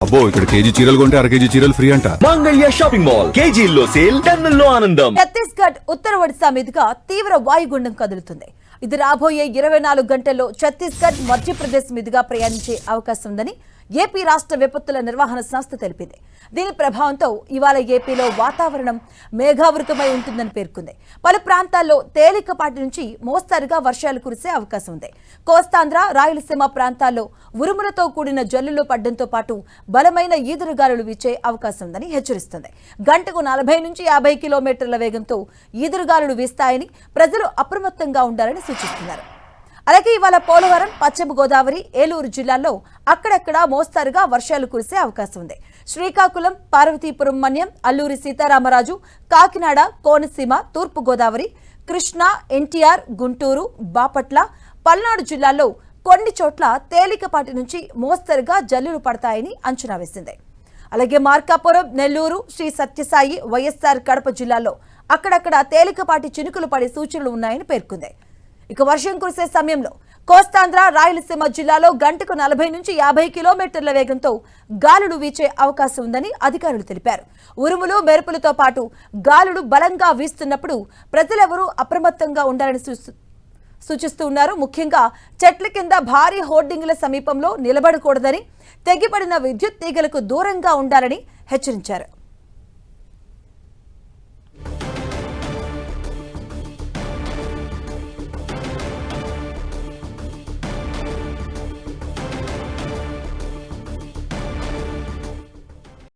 అబ్బో ఇక్కడ కేజీ చీరలు కొంటే అర కేజీ చీరలు ఫ్రీ అంట. మంగళ్య షాపింగ్ మాల్ కేజీల్లో సేల్, టన్నుల్లో ఆనందం. ఛత్తీస్గఢ్ ఉత్తర ఒడిశా మీదుగా తీవ్ర వాయుగుండం కదులుతుంది. ఇది రాబోయే 24 గంటల్లో ఛత్తీస్గఢ్ మధ్యప్రదేశ్ మీదుగా ప్రయాణించే అవకాశం ఉందని ఏపీ రాష్ట్ర విపత్తుల నిర్వహణ సంస్థ తెలిపింది. దీని ప్రభావంతో ఇవాళ ఏపీలో వాతావరణం మేఘావృతమై ఉంటుందని పేర్కొంది. పలు ప్రాంతాల్లో తేలికపాటి నుంచి మోస్తరుగా వర్షాలు కురిసే అవకాశం ఉంది. కోస్తాంధ్ర, రాయలసీమ ప్రాంతాల్లో ఉరుములతో కూడిన జల్లులు పడడంతో పాటు బలమైన ఈదురుగాలులు వీచే అవకాశం ఉందని హెచ్చరిస్తుంది. గంటకు 40 నుంచి 50 కిలోమీటర్ల వేగంతో ఈదురుగాలులు వీస్తాయని ప్రజలు అప్రమత్తంగా ఉండాలని సూచిస్తున్నారు. అలాగే ఇవాళ పోలవరం, పశ్చిమ గోదావరి, ఏలూరు జిల్లాల్లో అక్కడక్కడ మోస్తరుగా వర్షాలు కురిసే అవకాశం ఉంది. శ్రీకాకుళం, పార్వతీపురం మన్యం, అల్లూరి సీతారామరాజు, కాకినాడ, కోనసీమ, తూర్పు గోదావరి, కృష్ణా, ఎన్టీఆర్, గుంటూరు, బాపట్ల, పల్నాడు జిల్లాల్లో కొన్ని చోట్ల తేలికపాటి నుంచి మోస్తరుగా జల్లులు పడతాయని అంచనా వేసింది. అలాగే మార్కాపురం, నెల్లూరు, శ్రీ సత్యసాయి, వైఎస్ఆర్ కడప జిల్లాల్లో అక్కడక్కడ తేలికపాటి చినుకులు పడే సూచనలు ఉన్నాయని పేర్కొంది. ఇక వర్షం కురిసే సమయంలో కోస్తాంధ్ర, రాయలసీమ జిల్లాలో గంటకు 40 నుంచి 50 కిలోమీటర్ల వేగంతో గాలులు వీచే అవకాశం ఉందని అధికారులు తెలిపారు. ఉరుములు, మెరుపులతో పాటు గాలులు బలంగా వీస్తున్నప్పుడు ప్రజలెవరూ అప్రమత్తంగా ఉండాలని సూచిస్తున్నారు. ముఖ్యంగా చెట్ల కింద భారీ హోర్డింగుల సమీపంలో నిలబడకూడదని, తెగిపడిన విద్యుత్ తీగలకు దూరంగా ఉండాలని హెచ్చరించారు.